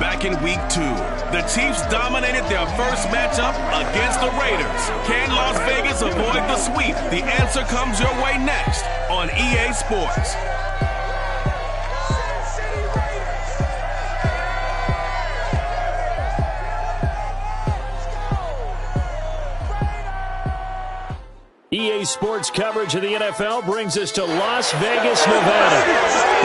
back in Week 2. The Chiefs dominated their first matchup against the Raiders. Can Las Vegas avoid the sweep? The answer comes your way next on EA Sports. EA Sports coverage of the NFL brings us to Las Vegas, Nevada.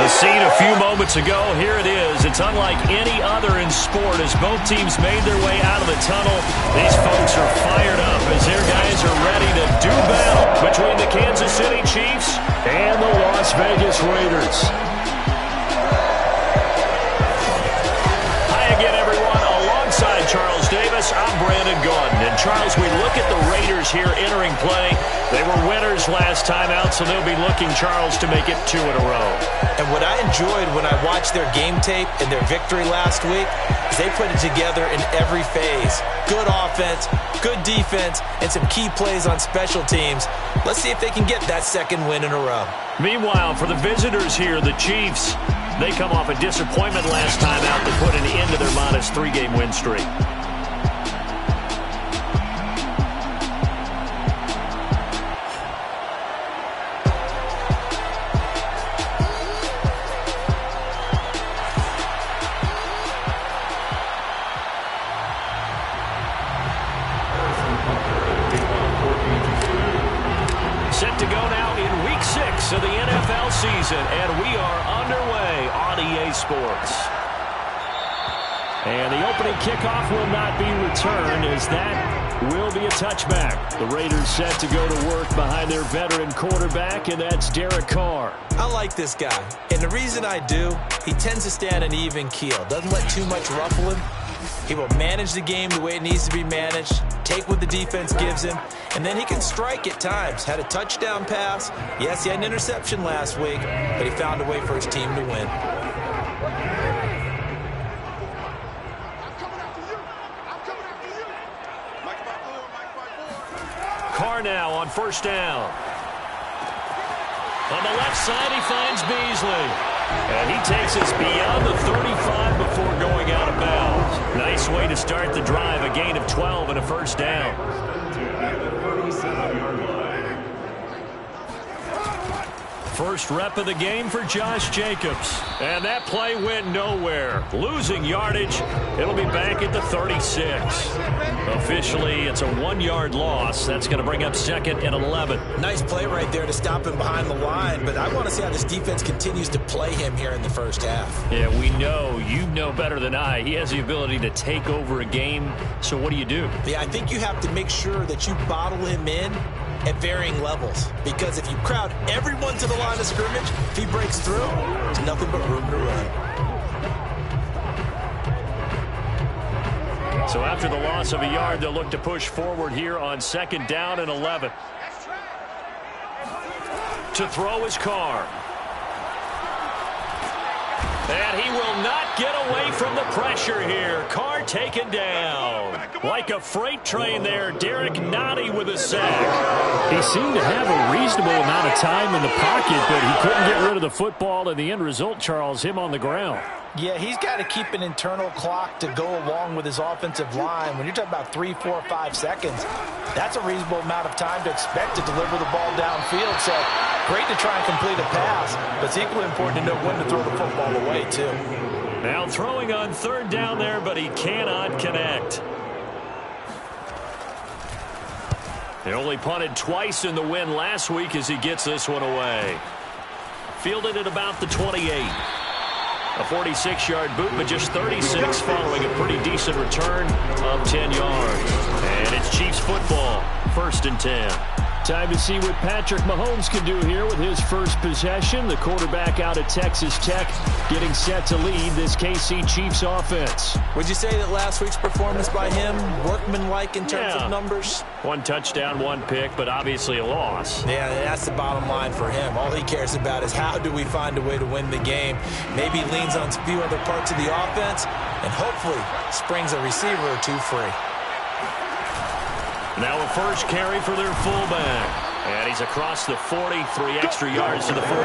The scene a few moments ago, here it is. It's unlike any other in sport as both teams made their way out of the tunnel. These folks are fired up as their guys are ready to do battle between the Kansas City Chiefs and the Las Vegas Raiders. Hi again, everyone. Alongside Charles Davis, I'm Brandon Gaudin. And Charles, we look at the Raiders here entering play. They were winners last time out, so they'll be looking, Charles, to make it 2 in a row. And what I enjoyed when I watched their game tape and their victory last week is they put it together in every phase. Good offense, good defense, and some key plays on special teams. Let's see if they can get that second win in a row. Meanwhile, for the visitors here, the Chiefs, they come off a disappointment last time out to put an end to their modest 3-game win streak. Set to go now in Week 6 of the NFL season, and we are underway on EA Sports. And the opening kickoff will not be returned as that will be a touchback. The Raiders set to go to work behind their veteran quarterback, and that's Derek Carr. I like this guy, and the reason I do, he tends to stay on an even keel. Doesn't let too much ruffle him. He will manage the game the way it needs to be managed, take what the defense gives him, and then he can strike at times. Had a touchdown pass. Yes, he had an interception last week, but he found a way for his team to win. Carr now on first down. On the left side, he finds Beasley. And he takes us beyond the 35 before going out of bounds. Nice way to start the drive, a gain of 12 and a first down. First rep of the game for Josh Jacobs. And that play went nowhere. Losing yardage. It'll be back at the 36. Officially, it's a 1-yard loss. That's going to bring up 2nd and 11. Nice play right there to stop him behind the line, but I want to see how this defense continues to play him here in the first half. Yeah, we know. You know better than I. He has the ability to take over a game. So what do you do? Yeah, I think you have to make sure that you bottle him in at varying levels, because if you crowd everyone to the line of scrimmage, if he breaks through, there's nothing but room to run. So after the loss of a yard, they'll look to push forward here on 2nd down and 11. To throw is Carr. And he will not get away from the pressure here. Carr taken down. Like a freight train there, Derek Nottie with a sack. He seemed to have a reasonable amount of time in the pocket, but he couldn't get rid of the football, and the end result, Charles, him on the ground. Yeah, he's got to keep an internal clock to go along with his offensive line. When you're talking about 3, 4, 5 seconds, that's a reasonable amount of time to expect to deliver the ball downfield. So great to try and complete a pass, but it's equally important to know when to throw the football away, too. Now throwing on 3rd down there, but he cannot connect. They only punted twice in the win last week as he gets this one away. Fielded at about the 28. A 46-yard boot, but just 36 following a pretty decent return of 10 yards. And it's Chiefs football, 1st and 10. Time to see what Patrick Mahomes can do here with his first possession. The quarterback out of Texas Tech getting set to lead this KC Chiefs offense. Would you say that last week's performance by him, workmanlike in terms of numbers? 1 touchdown, 1 pick, but obviously a loss. Yeah, that's the bottom line for him. All he cares about is how do we find a way to win the game. Maybe leans on a few other parts of the offense and hopefully springs a receiver or two free. Now a first carry for their fullback. And he's across the 40, 3 extra yards to the 43.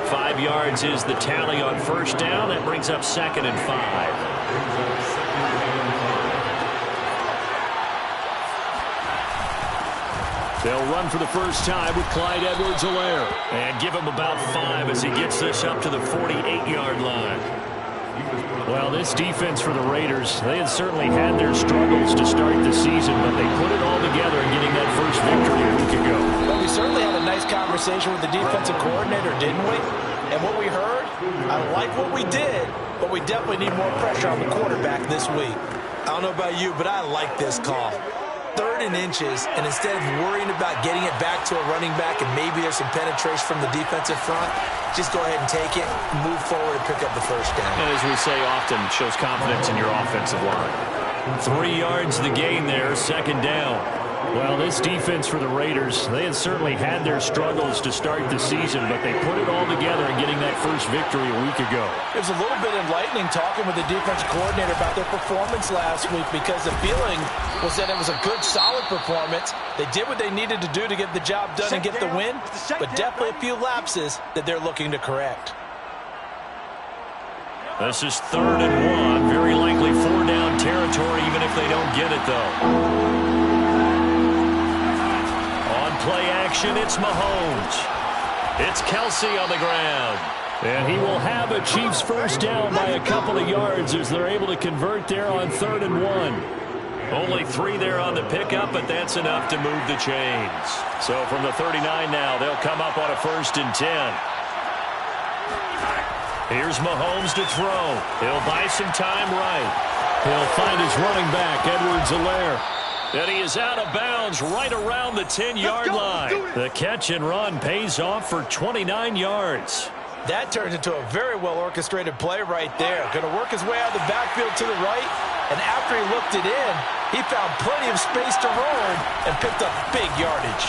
5 yards is the tally on first down. That brings up 2nd and 5. They'll run for the first time with Clyde Edwards-Helaire. And give him about 5 as he gets this up to the 48-yard line. Well, this defense for the Raiders, they had certainly had their struggles to start the season, but they put it all together in getting that first victory a week ago. Well, we certainly had a nice conversation with the defensive coordinator, didn't we? And what we heard, I like what we did, but we definitely need more pressure on the quarterback this week. I don't know about you, but I like this call. 3rd and inches, and instead of worrying about getting it back to a running back and maybe there's some penetration from the defensive front, just go ahead and take it, move forward, and pick up the first down. And as we say often, shows confidence in your offensive line. 3 yards the gain there, 2nd down. Well, this defense for the Raiders, they had certainly had their struggles to start the season, but they put it all together in getting that first victory a week ago. It was a little bit enlightening talking with the defensive coordinator about their performance last week because the feeling was that it was a good, solid performance. They did what they needed to do to get the job done and get the win, but definitely a few lapses that they're looking to correct. This is 3rd and 1. Very likely 4-down territory, even if they don't get it, though. Play action, it's Mahomes. It's Kelsey on the ground. And he will have a Chiefs first down by a couple of yards as they're able to convert there on 3rd and 1. Only 3 there on the pickup, but that's enough to move the chains. So from the 39 now, they'll come up on a 1st and 10. Here's Mahomes to throw. He'll buy some time right. He'll find his running back, Edwards-Helaire. And he is out of bounds right around the 10-yard line. The catch and run pays off for 29 yards. That turns into a very well-orchestrated play right there. Going to work his way out of the backfield to the right, and after he looked it in, he found plenty of space to roam and picked up big yardage.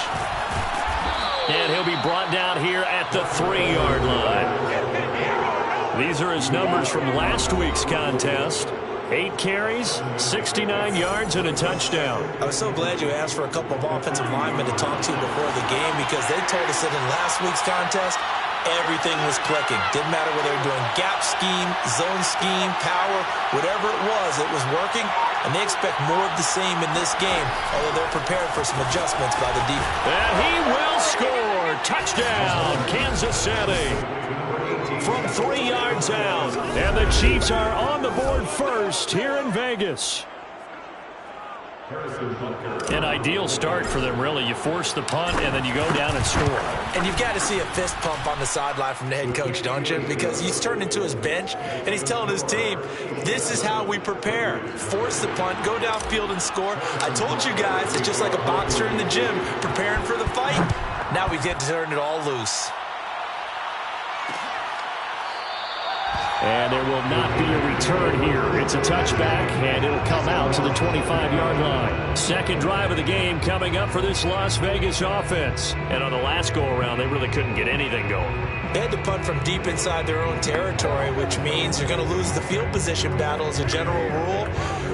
And he'll be brought down here at the 3-yard line. These are his numbers from last week's contest. 8 carries, 69 yards, and a touchdown. I was so glad you asked for a couple of offensive linemen to talk to before the game because they told us that in last week's contest, everything was clicking. Didn't matter whether they were doing gap scheme, zone scheme, power, whatever it was working, and they expect more of the same in this game, although they're prepared for some adjustments by the defense. And he will score. Touchdown, Kansas City. From 3 yards out. And the Chiefs are on the board first here in Vegas. An ideal start for them, really. You force the punt, and then you go down and score. And you've got to see a fist pump on the sideline from the head coach, don't you? Because he's turned into his bench, and he's telling his team, this is how we prepare. Force the punt, go downfield and score. I told you guys, it's just like a boxer in the gym preparing for the fight. Now we get to turn it all loose. And there will not be a return here. It's a touchback, and it'll come out to the 25-yard line. Second drive of the game coming up for this Las Vegas offense. And on the last go-around, they really couldn't get anything going. They had to punt from deep inside their own territory, which means you're going to lose the field position battle as a general rule.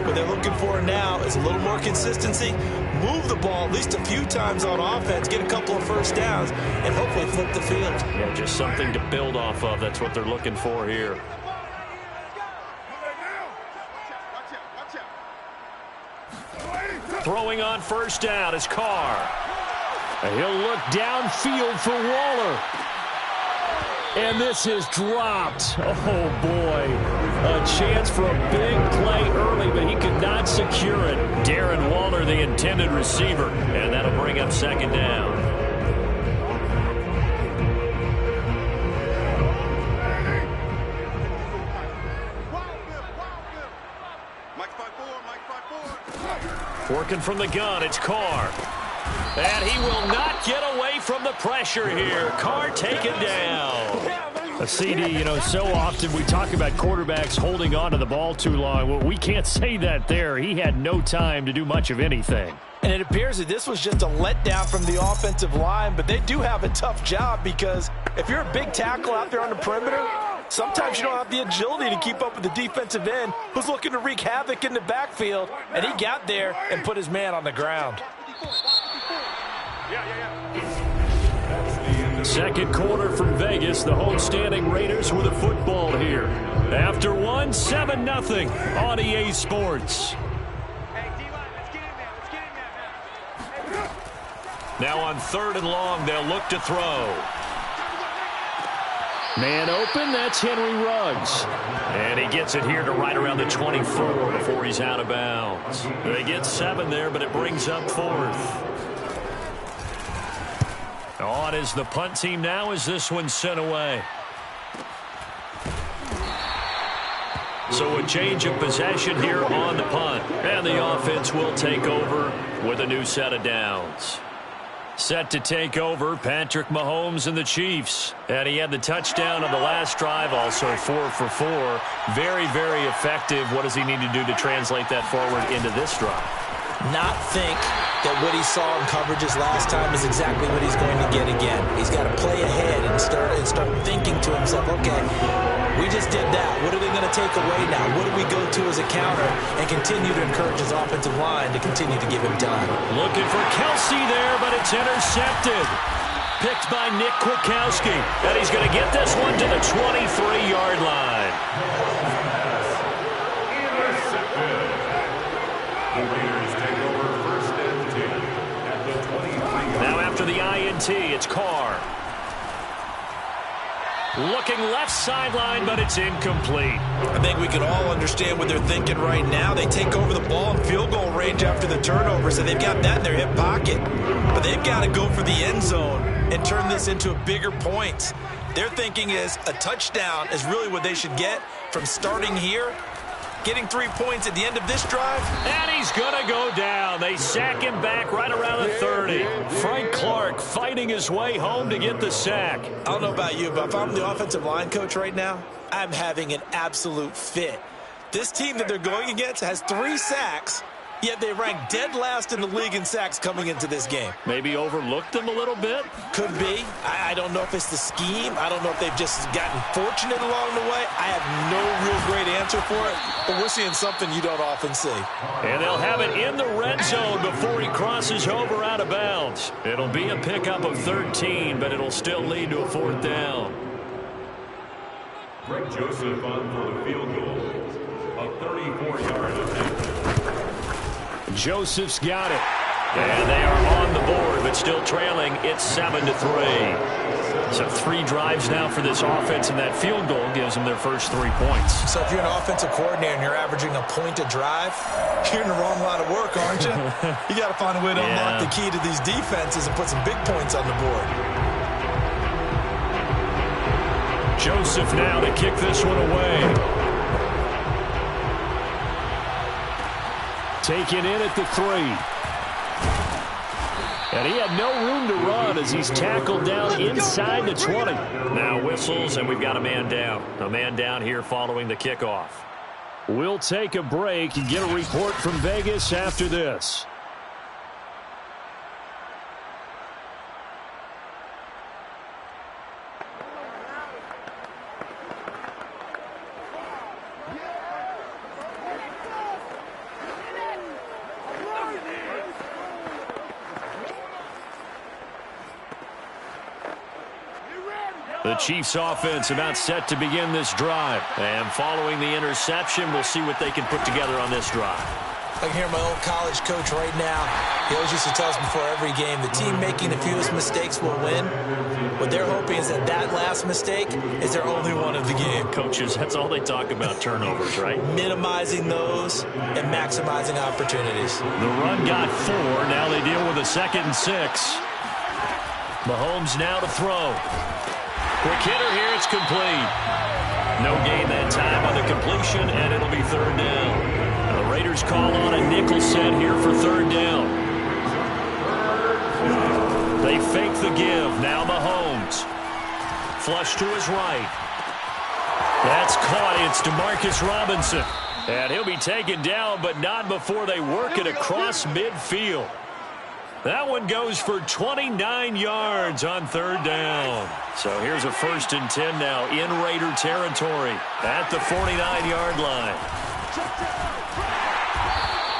What they're looking for now is a little more consistency, move the ball at least a few times on offense, get a couple of first downs, and hopefully flip the field. Yeah, just something to build off of. That's what they're looking for here. Throwing on first down is Carr. And he'll look downfield for Waller. And this is dropped. Oh, boy. A chance for a big play early, but he could not secure it. Darren Waller, the intended receiver. And that'll bring up second down. Working from the gun, it's Carr. And he will not get away from the pressure here. Carr taken down. A CD, you know, so often we talk about quarterbacks holding on to the ball too long. Well, we can't say that there. He had no time to do much of anything. And it appears that this was just a letdown from the offensive line, but they do have a tough job because if you're a big tackle out there on the perimeter, sometimes you don't have the agility to keep up with the defensive end who's looking to wreak havoc in the backfield, and he got there and put his man on the ground. Second quarter from Vegas. The home-standing Raiders with a football here. After one, 7-0 on EA Sports. Now on 3rd and long, they'll look to throw. Man open, that's Henry Ruggs. And he gets it here to right around the 24 before he's out of bounds. They get 7 there, but it brings up 4th. On is the punt team now as this one's sent away. So a change of possession here on the punt. And the offense will take over with a new set of downs. Set to take over, Patrick Mahomes and the Chiefs. And he had the touchdown on the last drive, also 4 for 4. Very, very effective. What does he need to do to translate that forward into this drive? Not think that what he saw in coverages last time is exactly what he's going to get again. He's got to play ahead and start thinking to himself, okay, we just did that. What are they going to take away now? What do we go to as a counter? And continue to encourage his offensive line to continue to give him time. Looking for Kelsey there, but it's intercepted. Picked by Nick Kwiatkowski. And he's going to get this one to the 23-yard line. Now after the INT, it's Carr. Looking left sideline, but it's incomplete. I think we can all understand what they're thinking right now. They take over the ball in field goal range after the turnover, so they've got that in their hip pocket. But they've got to go for the end zone and turn this into a bigger point. Their thinking is a touchdown is really what they should get from starting here. Getting 3 points at the end of this drive. And he's going to go down. They sack him back right around the 30. Frank Clark fighting his way home to get the sack. I don't know about you, but if I'm the offensive line coach right now, I'm having an absolute fit. This team that they're going against has 3 sacks, yet they rank dead last in the league in sacks coming into this game. Maybe overlooked them a little bit? Could be. I don't know if it's the scheme. I don't know if they've just gotten fortunate along the way. I have no real great answer for it, but we're seeing something you don't often see. And they'll have it in the red zone before he crosses over out of bounds. It'll be a pickup of 13, but it'll still lead to a 4th down. Greg Joseph on for the field goal. A 34-yard attempt. Joseph's got it. And they are on the board, but still trailing. It's 7-3. So 3 drives now for this offense, and that field goal gives them their first 3 points. So if you're an offensive coordinator and you're averaging a point a drive, you're in the wrong line of work, aren't you? You got to find a way to unlock the key to these defenses and put some big points on the board. Joseph now to kick this one away. Taken in at the 3. And he had no room to run as he's tackled down inside the 20. Now whistles, and we've got a man down. A man down here following the kickoff. We'll take a break and get a report from Vegas after this. The Chiefs offense about set to begin this drive. And following the interception, we'll see what they can put together on this drive. I can hear my old college coach right now. He always used to tell us before every game, the team making the fewest mistakes will win. What they're hoping is that that last mistake is their only one of the game. Coaches, that's all they talk about, turnovers, right? Minimizing those and maximizing opportunities. The run got 4. Now they deal with a 2nd and 6. Mahomes now to throw. Quick hitter here, it's complete. No gain that time on the completion, and it'll be 3rd down. The Raiders call on a nickel set here for 3rd down. They fake the give. Now Mahomes. Flush to his right. That's caught. It's DeMarcus Robinson. And he'll be taken down, but not before they work it across midfield. That one goes for 29 yards on 3rd down. So here's a 1st and 10 now in Raider territory at the 49-yard line.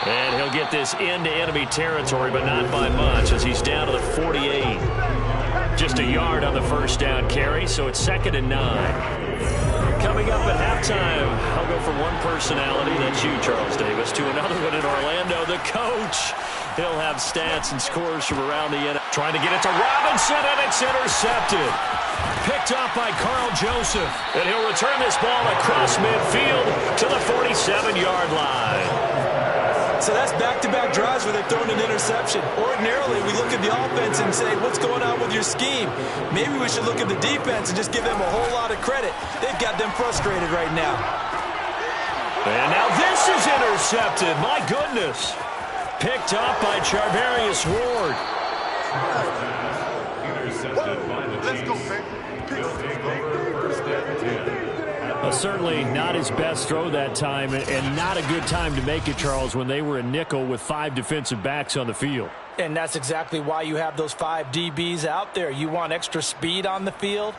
And he'll get this into enemy territory, but not by much as he's down to the 48. Just a yard on the first down carry, so it's 2nd and 9. Coming up at halftime, I'll go from one personality, that's you, Charles Davis, to another one in Orlando, the coach. He'll have stats and scores from around the end. Trying to get it to Robinson, and it's intercepted. Picked up by Carl Joseph. And he'll return this ball across midfield to the 47-yard line. So that's back-to-back drives where they're throwing an interception. Ordinarily, we look at the offense and say, what's going on with your scheme? Maybe we should look at the defense and just give them a whole lot of credit. They've got them frustrated right now. And now this is intercepted. My goodness. Picked up by Charvarius Ward. Intercepted by the Chiefs. They'll take over 1st and 10. Certainly not his best throw that time, and not a good time to make it, Charles, when they were a nickel with 5 defensive backs on the field. And that's exactly why you have those 5 DBs out there. You want extra speed on the field,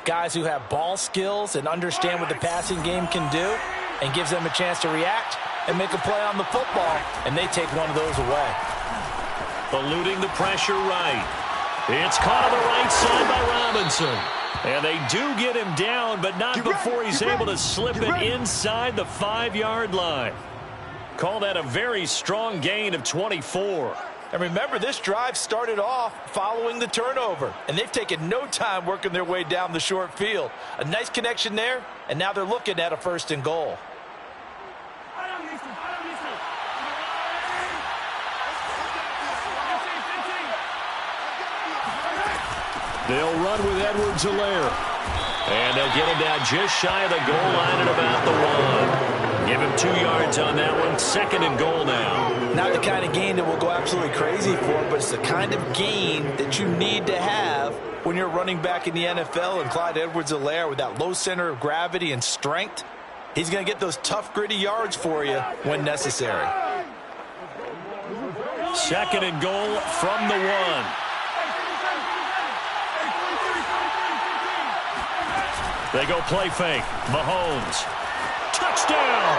guys who have ball skills and understand what the passing game can do, and gives them a chance to react and make a play on the football, and they take one of those away. Eluding the pressure right. It's caught on the right side by Robinson. And they do get him down, but not before he's able to slip it inside the 5-yard line. Call that a very strong gain of 24. And remember, this drive started off following the turnover, and they've taken no time working their way down the short field. A nice connection there, and now they're looking at a 1st and goal. They'll run with Edwards-Helaire. And they'll get him down just shy of the goal line at about the 1. Give him 2 yards on that one. 2nd and goal now. Not the kind of gain that we'll go absolutely crazy for, but it's the kind of gain that you need to have when you're running back in the NFL. And Clyde Edwards-Helaire, with that low center of gravity and strength, he's going to get those tough, gritty yards for you when necessary. 2nd and goal from the 1. They go play fake. Mahomes. Touchdown!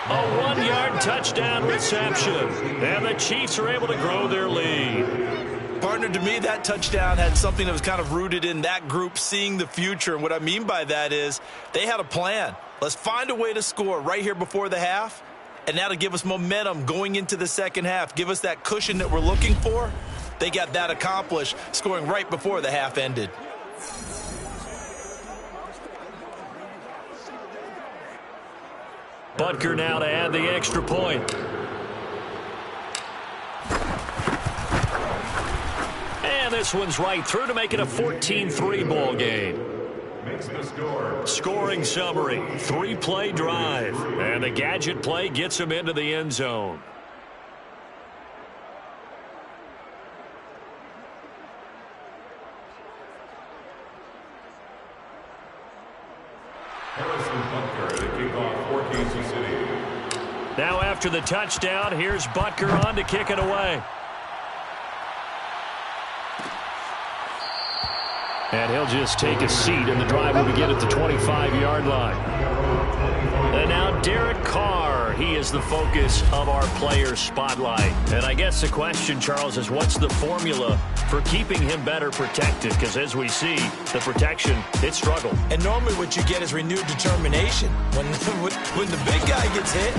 A 1-yard touchdown reception. And the Chiefs are able to grow their lead. Partner, to me, that touchdown had something that was kind of rooted in that group seeing the future. And what I mean by that is they had a plan. Let's find a way to score right here before the half. And that'll give us momentum going into the second half. Give us that cushion that we're looking for. They got that accomplished, scoring right before the half ended. Butker now to add the extra point. And this one's right through to make it a 14-3 ball game. Makes the score. Scoring summary, 3-play drive. And the gadget play gets him into the end zone. Now after the touchdown, here's Butker on to kick it away. And he'll just take a seat, and the drive will begin at the 25-yard line. And now Derek Carr, he is the focus of our player spotlight. And I guess the question, Charles, is what's the formula for keeping him better protected? Because as we see, the protection, it struggled. And normally what you get is renewed determination. When the big guy gets hit,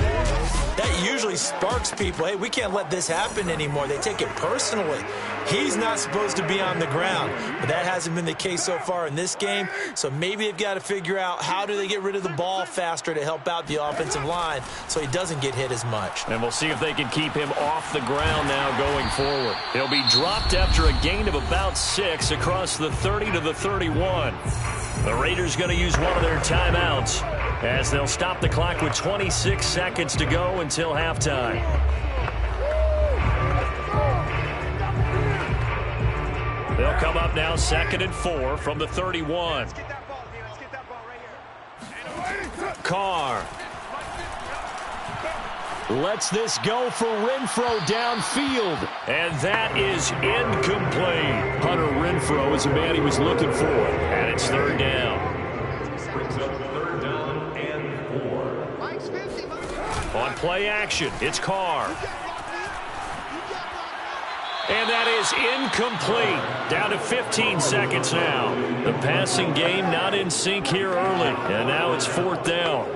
that usually sparks people. Hey, we can't let this happen anymore. They take it personally. He's not supposed to be on the ground, but that hasn't been the case so far in this game. So maybe they've got to figure out how do they get rid of the ball faster to help out the offensive line so he doesn't get hit as much. And we'll see if they can keep him off the ground now going forward. He'll be dropped after a gain of about 6 across the 30 to the 31. The Raiders going to use one of their timeouts as they'll stop the clock with 26 seconds to go until halftime. They'll come up now 2nd and 4 from the 31. Carr lets this go for Renfro downfield. And that is incomplete. Hunter Renfro is the man he was looking for. And it's 3rd down. Brings up 3rd down and 4. On play action, it's Carr. And that is incomplete. Down to 15 seconds now. The passing game not in sync here early. And now it's 4th down.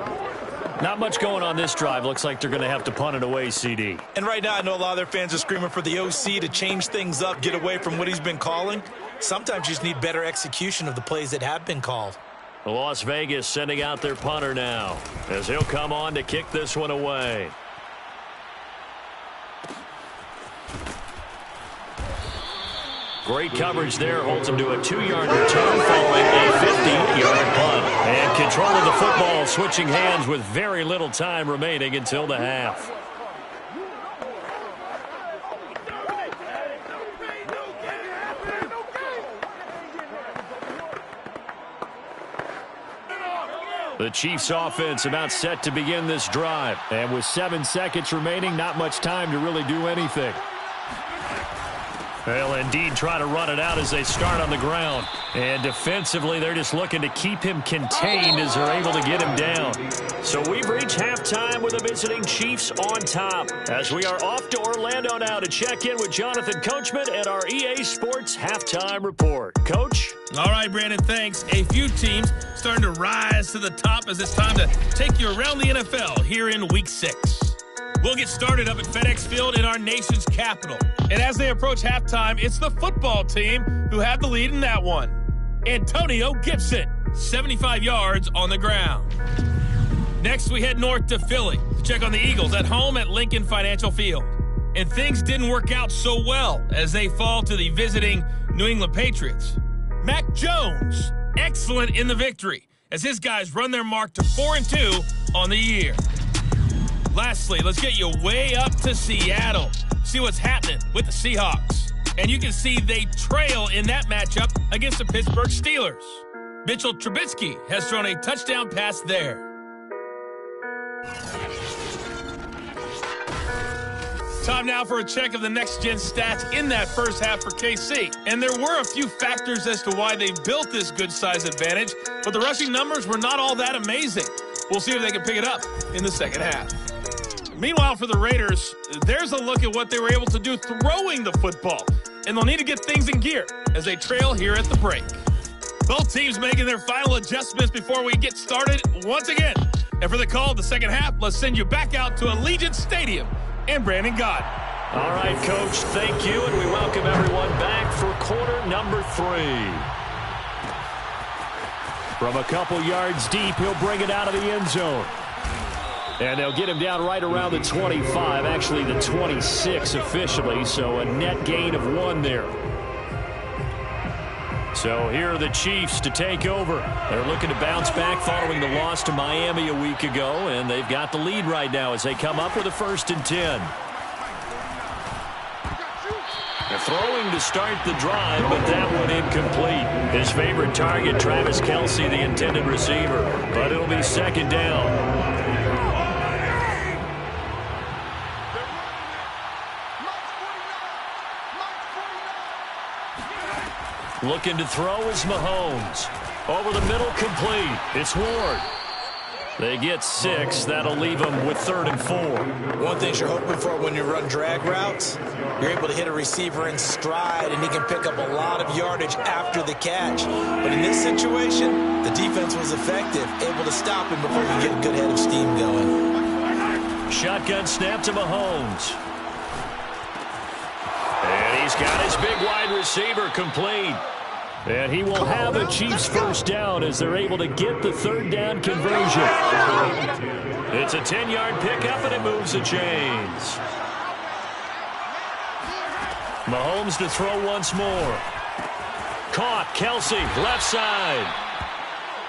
Not much going on this drive. Looks like they're going to have to punt it away, CD. And right now, I know a lot of their fans are screaming for the OC to change things up, get away from what he's been calling. Sometimes you just need better execution of the plays that have been called. Las Vegas sending out their punter now, as he'll come on to kick this one away. Great coverage there, holds him to a 2-yard return following a 50-yard punt. And control of the football switching hands with very little time remaining until the half. The Chiefs offense about set to begin this drive. And with 7 seconds remaining, not much time to really do anything. They'll indeed try to run it out as they start on the ground. And defensively, they're just looking to keep him contained as they're able to get him down. So we've reached halftime with the visiting Chiefs on top. As we are off to Orlando now to check in with Jonathan Coachman and our EA Sports Halftime Report. Coach? All right, Brandon, thanks. A few teams starting to rise to the top as it's time to take you around the NFL here in Week 6. We'll get started up at FedEx Field in our nation's capital. And as they approach halftime, it's the football team who had the lead in that one. Antonio Gibson, 75 yards on the ground. Next, we head north to Philly to check on the Eagles at home at Lincoln Financial Field. And things didn't work out so well as they fall to the visiting New England Patriots. Mac Jones, excellent in the victory as his guys run their mark to 4-2 on the year. Lastly, let's get you way up to Seattle. See what's happening with the Seahawks. And you can see they trail in that matchup against the Pittsburgh Steelers. Mitchell Trubisky has thrown a touchdown pass there. Time now for a check of the next-gen stats in that first half for KC. And there were a few factors as to why they built this good-size advantage, but the rushing numbers were not all that amazing. We'll see if they can pick it up in the second half. Meanwhile, for the Raiders, there's a look at what they were able to do throwing the football. And they'll need to get things in gear as they trail here at the break. Both teams making their final adjustments before we get started once again. And for the call of the second half, let's send you back out to Allegiant Stadium and Brandon Gott. All right, Coach, thank you, and we welcome everyone back for quarter number 3. From a couple yards deep, he'll bring it out of the end zone. And they'll get him down right around the 25, actually the 26 officially, so a net gain of 1 there. So here are the Chiefs to take over. They're looking to bounce back following the loss to Miami a week ago, and they've got the lead right now as they come up with a 1st and 10. They're throwing to start the drive, but that one incomplete. His favorite target, Travis Kelce, the intended receiver, but it'll be 2nd down. Looking to throw is Mahomes. Over the middle, complete. It's Ward. They get 6. That'll leave them with 3rd and 4. One thing you're hoping for when you run drag routes, you're able to hit a receiver in stride, and he can pick up a lot of yardage after the catch. But in this situation, the defense was effective, able to stop him before he get a good head of steam going. Shotgun snap to Mahomes. And he's got his big wide receiver complete. And he will have a Chiefs 1st down as they're able to get the 3rd down conversion. It's a 10-yard pickup, and it moves the chains. Mahomes to throw once more. Caught, Kelce, left side.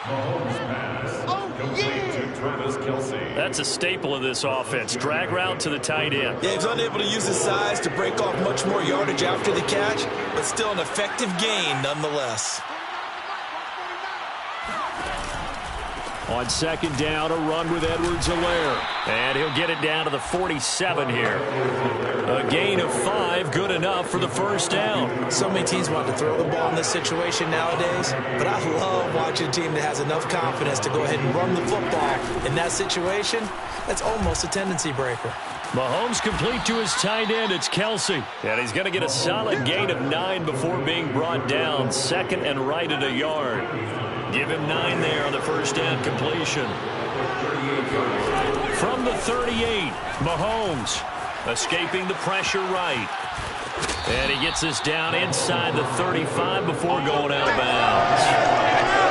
Mahomes pass. Complete to Travis Kelce. That's a staple of this offense. Drag route to the tight end. Yeah, he's unable to use his size to break off much more yardage after the catch, but still an effective gain nonetheless. On 2nd down, a run with Edwards-Helaire. And he'll get it down to the 47 here. A gain of 5, good enough for the 1st down. So many teams want to throw the ball in this situation nowadays, but I love watching a team that has enough confidence to go ahead and run the football. In that situation, that's almost a tendency breaker. Mahomes complete to his tight end. It's Kelsey. And he's going to get a solid gain of 9 before being brought down. Second and right at a yard. Give him 9 there on the first down completion. From the 38, Mahomes escaping the pressure right. And he gets us down inside the 35 before going out of bounds.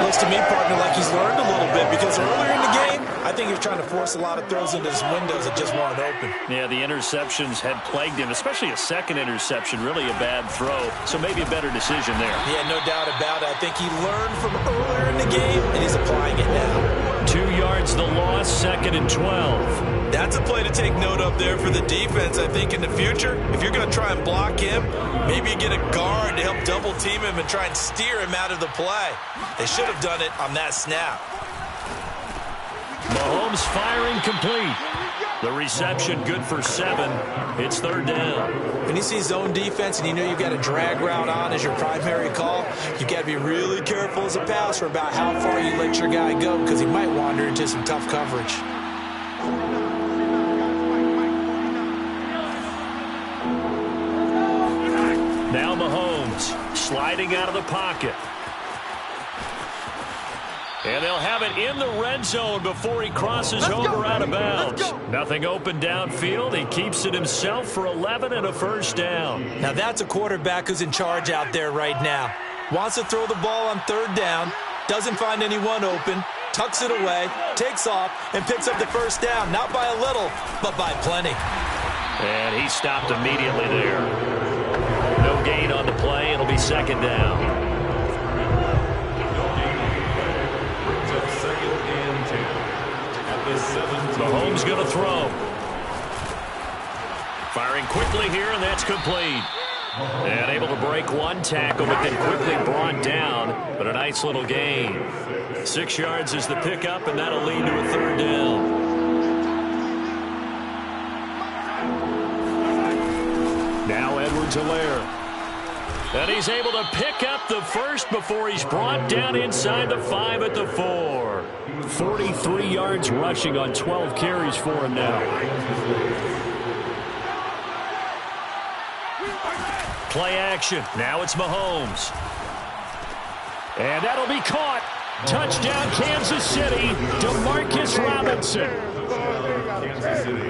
Looks to me, partner, like he's learned a little bit because earlier in the game, I think he was trying to force a lot of throws into his windows that just weren't open. Yeah, the interceptions had plagued him, especially a second interception, really a bad throw. So maybe a better decision there. Yeah, no doubt about it. I think he learned from earlier in the game, and he's applying it now. 2 yards the loss, second and 12. That's a play to take note of there for the defense. I think in the future, if you're going to try and block him, maybe you get a guard to help double team him and try and steer him out of the play. They should have done it on that snap. Mahomes firing complete. The reception good for 7. It's third down. When you see zone defense and you know you've got a drag route on as your primary call, you've got to be really careful as a passer about how far you let your guy go because he might wander into some tough coverage. Now Mahomes sliding out of the pocket. And they'll have it in the red zone before he crosses over out of bounds. Nothing open downfield. He keeps it himself for 11 and a first down. Now that's a quarterback who's in charge out there right now. Wants to throw the ball on third down, doesn't find anyone open, tucks it away, takes off, and picks up the first down. Not by a little, but by plenty. And he stopped immediately there. No gain on the play. It'll be second down. Mahomes going to throw. Firing quickly here, and that's complete. And able to break one tackle, but then quickly brought down. But a nice little gain. 6 yards is the pickup, and that'll lead to a third down. Now Edwards-Helaire. And he's able to pick up the first before he's brought down inside the 5 at the 4. 43 yards rushing on 12 carries for him now. Play action. Now it's Mahomes. And that'll be caught. Touchdown, Kansas City. Demarcus Robinson.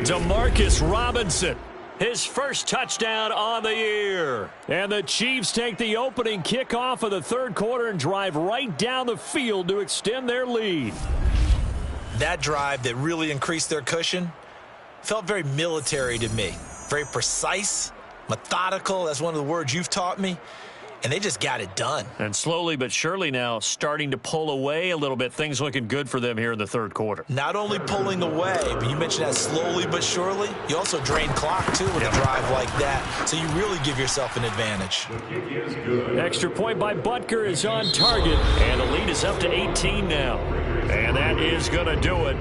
Demarcus Robinson. His first touchdown on the year. And the Chiefs take the opening kickoff of the third quarter and drive right down the field to extend their lead. That drive that really increased their cushion felt very military to me. Very precise, methodical. That's one of the words you've taught me. And they just got it done. And slowly but surely now starting to pull away a little bit. Things looking good for them here in the third quarter. Not only pulling away, but you mentioned that slowly but surely. You also drain clock, too, with a drive like that. So you really give yourself an advantage. Extra point by Butker is on target. And the lead is up to 18 now. And that is going to do it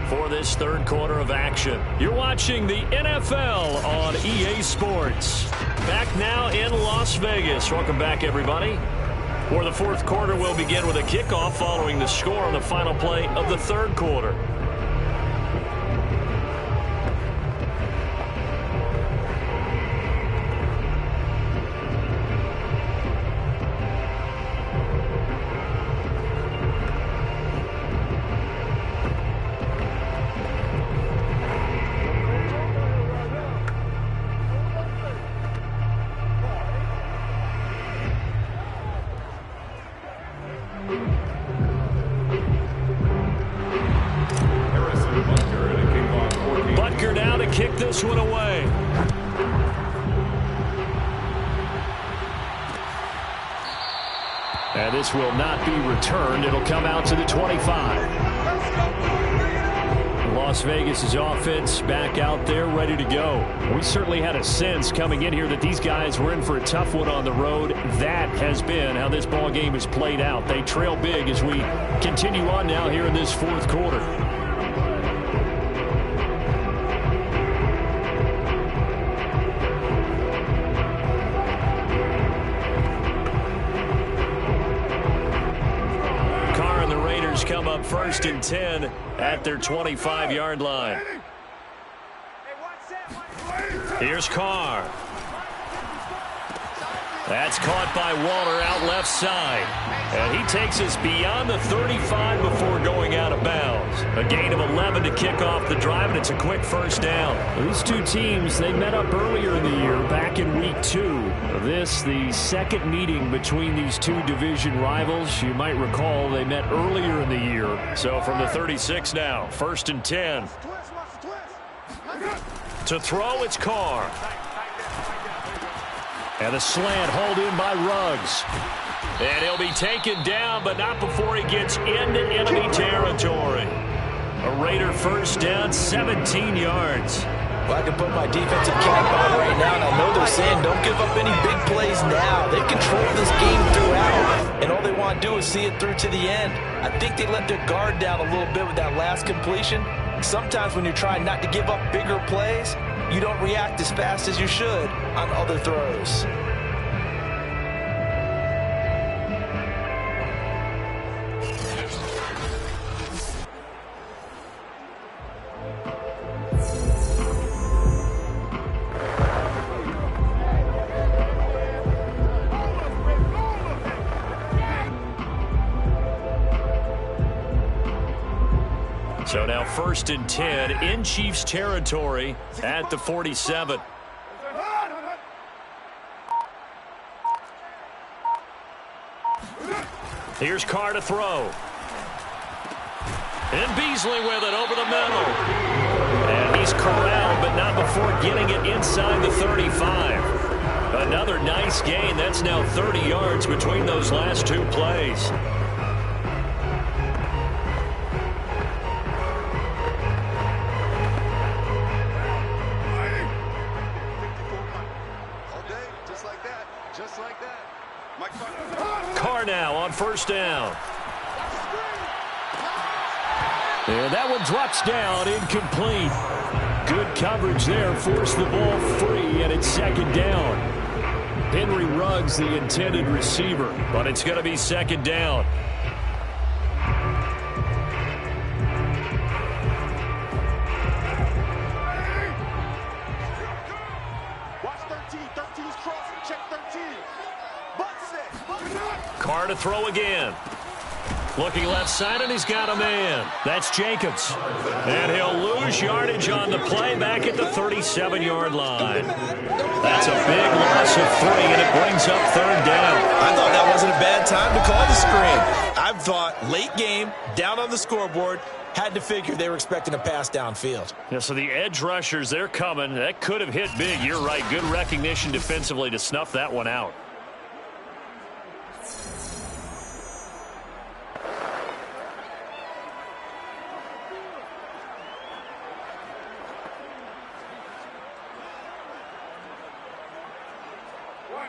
for this third quarter of action. You're watching the NFL on EA Sports. Back now in Las Vegas. Welcome back, everybody. For the fourth quarter, we'll begin with a kickoff following the score on the final play of the third quarter. Kick this one away. And this will not be returned. It'll come out to the 25. Las Vegas' offense back out there ready to go. We certainly had a sense coming in here that these guys were in for a tough one on the road. That has been how this ball game has played out. They trail big as we continue on now here in this fourth quarter. Come up first and 10 at their 25-yard line. Here's Carr. That's caught by Waller out left side. And he takes us beyond the 35 before going out of bounds. A gain of 11 to kick off the drive, and it's a quick first down. These two teams, they met up earlier in the year, back in week 2. This, the second meeting between these two division rivals. You might recall they met earlier in the year. So from the 36 now, 1st and 10. To throw, it's Carr. And a slant hauled in by Ruggs. And he'll be taken down, but not before he gets into enemy territory. A Raider first down, 17 yards. Well, I can put my defensive cap on right now, and I know they're saying don't give up any big plays now. They've controlled this game throughout, and all they want to do is see it through to the end. I think they let their guard down a little bit with that last completion. Sometimes when you're trying not to give up bigger plays, you don't react as fast as you should on other throws. So now 1st and 10 in Chiefs territory at the 47. Here's Carr to throw. And Beasley with it over the middle. And he's corralled, but not before getting it inside the 35. Another nice gain. That's now 30 yards between those last two plays. Carr now on 1st down. And that one drops down, incomplete. Good coverage there, forced the ball free, and it's 2nd down. Henry Ruggs, the intended receiver, but it's going to be 2nd down. Carr to throw again. Looking left side, and he's got a man. That's Jacobs. And he'll lose yardage on the play back at the 37-yard line. That's a big loss of 3, and it brings up 3rd down. I thought that wasn't a bad time to call the screen. I thought late game, down on the scoreboard, had to figure they were expecting a pass downfield. Yeah, so the edge rushers, they're coming. That could have hit big. You're right. Good recognition defensively to snuff that one out.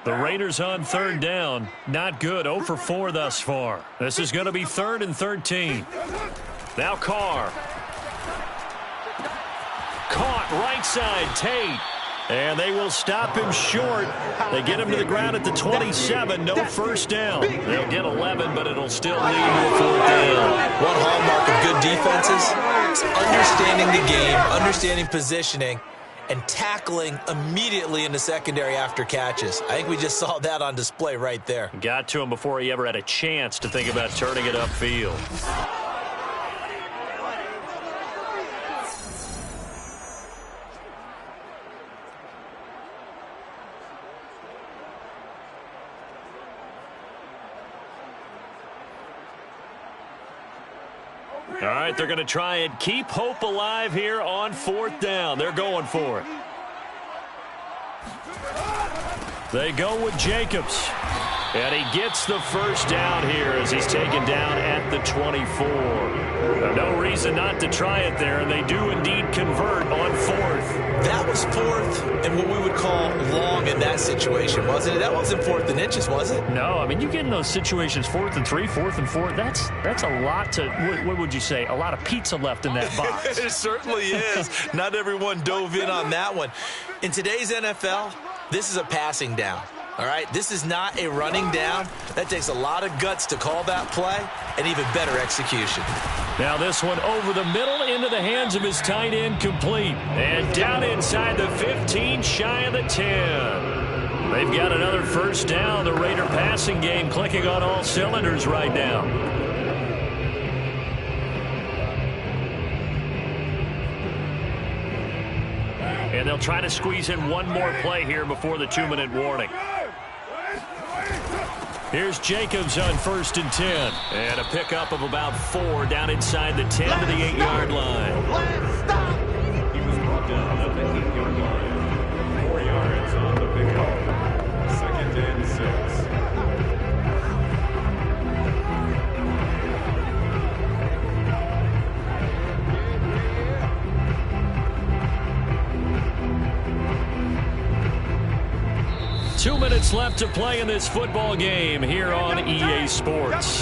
The Raiders on 3rd down. Not good. 0 for 4 thus far. This is going to be 3rd and 13. Now Carr. Caught right side, Tate. And they will stop him short. They get him to the ground at the 27. No first down. They'll get 11, but it'll still lead to a 4th down. One hallmark of good defenses is understanding the game, understanding positioning, and tackling immediately in the secondary after catches. I think we just saw that on display right there. Got to him before he ever had a chance to think about turning it upfield. All right, they're going to try and keep hope alive here on 4th down. They're going for it. They go with Jacobs. And he gets the first down here as he's taken down at the 24. No reason not to try it there, and they do indeed convert on 4th. That was 4th and what we would call long in that situation, wasn't it? That wasn't 4th and inches, was it? No, I mean, you get in those situations 4th and 3, 4th and 4. That's a lot to, what would you say, a lot of pizza left in that box. It certainly is. Not everyone dove in on that one. In today's NFL, this is a passing down. All right, this is not a running down. That takes a lot of guts to call that play and even better execution. Now this one over the middle into the hands of his tight end, complete. And down inside the 15, shy of the 10. They've got another first down. The Raider passing game clicking on all cylinders right now. And they'll try to squeeze in one more play here before the 2-minute warning. Here's Jacobs on 1st and 10. And a pickup of about 4 down inside the 10 to the 8-yard line. He was brought down at the 8-yard line. 4 yards on the pickup. 2nd and 6. Two minutes left to play in this football game here on EA Sports.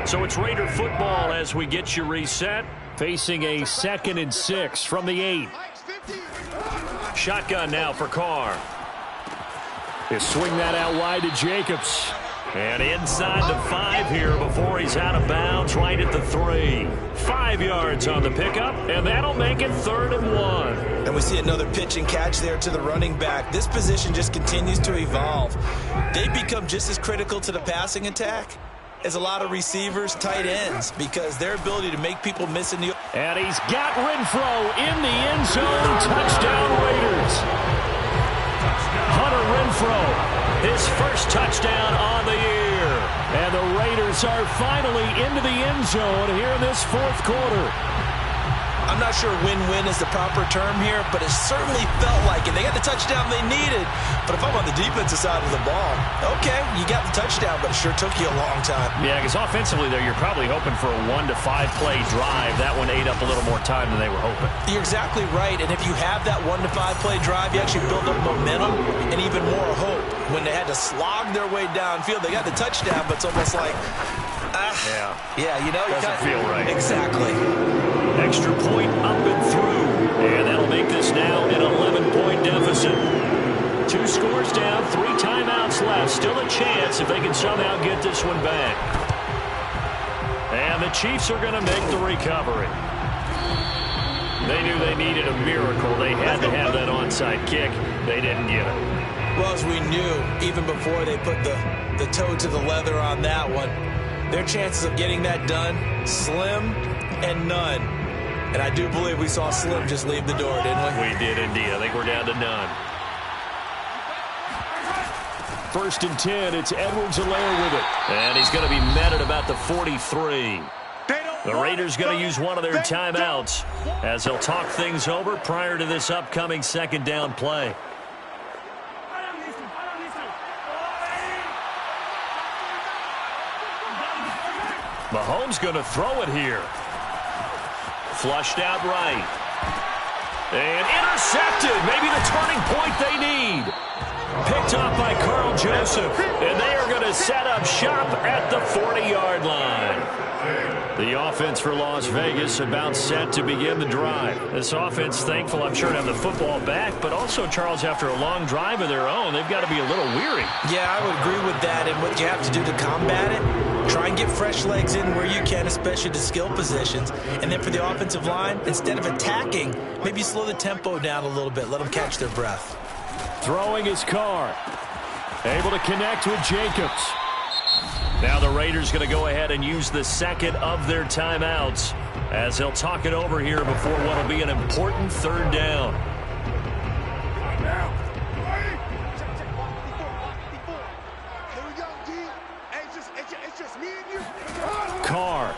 So it's Raider football as we get you reset. Facing a 2nd and 6 from the 8. Shotgun now for Carr. He'll swing that out wide to Jacobs. And inside the 5 here before he's out of bounds, right at the 3. 5 yards on the pickup, and that'll make it 3rd and 1. And we see another pitch and catch there to the running back. This position just continues to evolve. They become just as critical to the passing attack as a lot of receivers, tight ends, because their ability to make people miss in the... And he's got Renfro in the end zone. Touchdown, Raiders. Hunter Renfro, his first touchdown on the year. And the Raiders are finally into the end zone here in this 4th quarter. I'm not sure win-win is the proper term here, but it certainly felt like it. They got the touchdown they needed. But if I'm on the defensive side of the ball, okay, you got the touchdown, but it sure took you a long time. Yeah, because offensively there, you're probably hoping for a 1 to 5 play drive. That one ate up a little more time than they were hoping. You're exactly right. And if you have that 1 to 5 play drive, you actually build up momentum and even more hope. When they had to slog their way downfield, they got the touchdown, but it's almost like, yeah, you know, doesn't feel right. Exactly. Extra point up and through. And that'll make this now an 11-point deficit. 2 scores down, 3 timeouts left. Still a chance if they can somehow get this one back. And the Chiefs are going to make the recovery. They knew they needed a miracle. They had to have that onside kick. They didn't get it. Well, as we knew, even before they put the toe to the leather on that one, their chances of getting that done, slim and none. And I do believe we saw Slim just leave the door, didn't we? We did indeed. I think we're down to none. 1st and 10. It's Edwards-Helaire with it. And he's going to be met at about the 43. The Raiders going to use one of their timeouts as they'll talk things over prior to this upcoming 2nd down play. Mahomes going to throw it here. Flushed out right. And intercepted. Maybe the turning point they need. Picked off by Carl Joseph. And they are going to set up shop at the 40-yard line. The offense for Las Vegas about set to begin the drive. This offense thankful, I'm sure, to have the football back, but also, Charles, after a long drive of their own, they've got to be a little weary. Yeah, I would agree with that. And what you have to do to combat it, try and get fresh legs in where you can, especially the skill positions. And then for the offensive line, instead of attacking, maybe slow the tempo down a little bit. Let them catch their breath. Throwing his Carr. Able to connect with Jacobs. Now the Raiders going to go ahead and use the 2nd of their timeouts as they'll talk it over here before what will be an important 3rd down. Carr.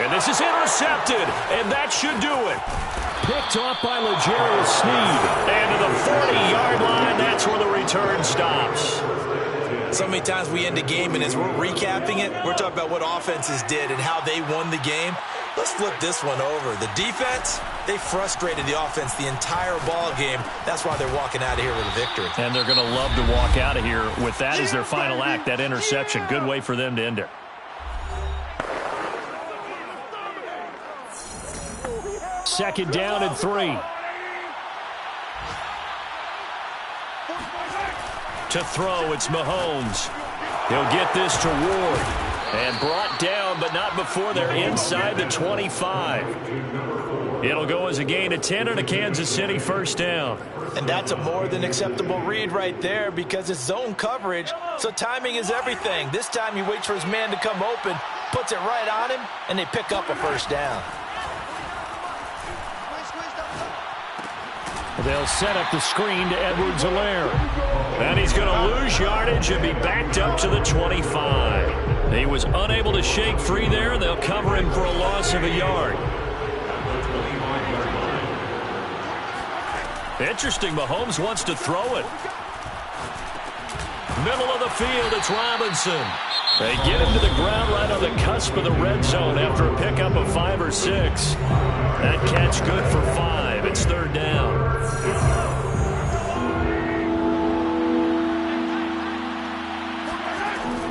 And this is intercepted, and that should do it. Picked off by L'Jarius Sneed. And to the 40-yard line, that's where the return stops. So many times we end a game, and as we're recapping it, we're talking about what offenses did and how they won the game. Let's flip this one over. The defense, they frustrated the offense the entire ball game. That's why they're walking out of here with a victory. And they're going to love to walk out of here with that as their final act, that interception. Good way for them to end it. Second down and 3. To throw, it's Mahomes. He'll get this to Ward. And brought down, but not before they're inside the 25. It'll go as a gain of 10 and a Kansas City first down. And that's a more than acceptable read right there because it's zone coverage, so timing is everything. This time he waits for his man to come open, puts it right on him, and they pick up a first down. They'll set up the screen to Edwards-Helaire. And he's going to lose yardage and be backed up to the 25. He was unable to shake free there. They'll cover him for a loss of a yard. Interesting, Mahomes wants to throw it. Middle of the field, it's Robinson. They get him to the ground right on the cusp of the red zone after a pickup of 5 or 6. That catch good for 5. It's third down.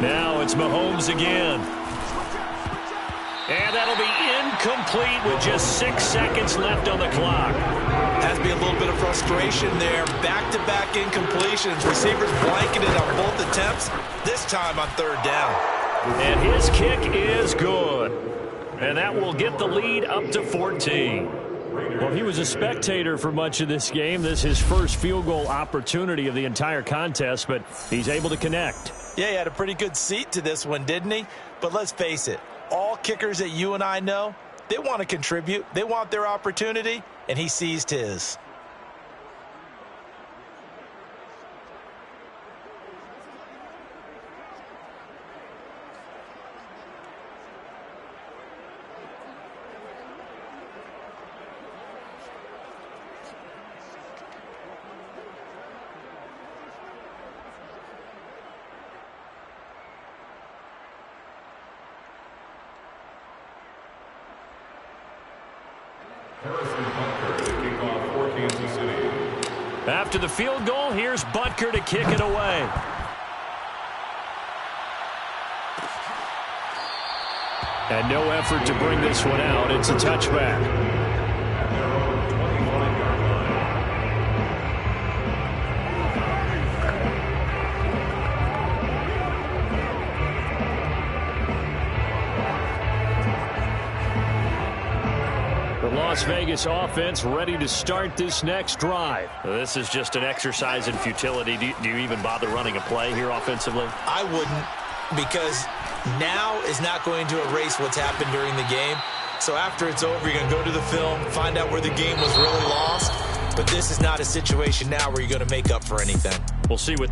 Now it's Mahomes again. And that'll be incomplete with just 6 seconds left on the clock. Has to be a little bit of frustration there. Back-to-back incompletions. Receivers blanketed on both attempts, this time on third down. And his kick is good. And that will get the lead up to 14. Well, he was a spectator for much of this game. This is his first field goal opportunity of the entire contest, but he's able to connect. Yeah, he had a pretty good seat to this one, didn't he? But let's face it, all kickers that you and I know, they want to contribute. They want their opportunity, and he seized his. After the field goal, here's Butker to kick it away. And no effort to bring this one out. It's a touchback. Las Vegas offense ready to start this next drive. This is just an exercise in futility. Do you even bother running a play here offensively? I wouldn't, because now is not going to erase what's happened during the game. So after it's over, you're going to go to the film, find out where the game was really lost. But this is not a situation now where you're going to make up for anything. We'll see what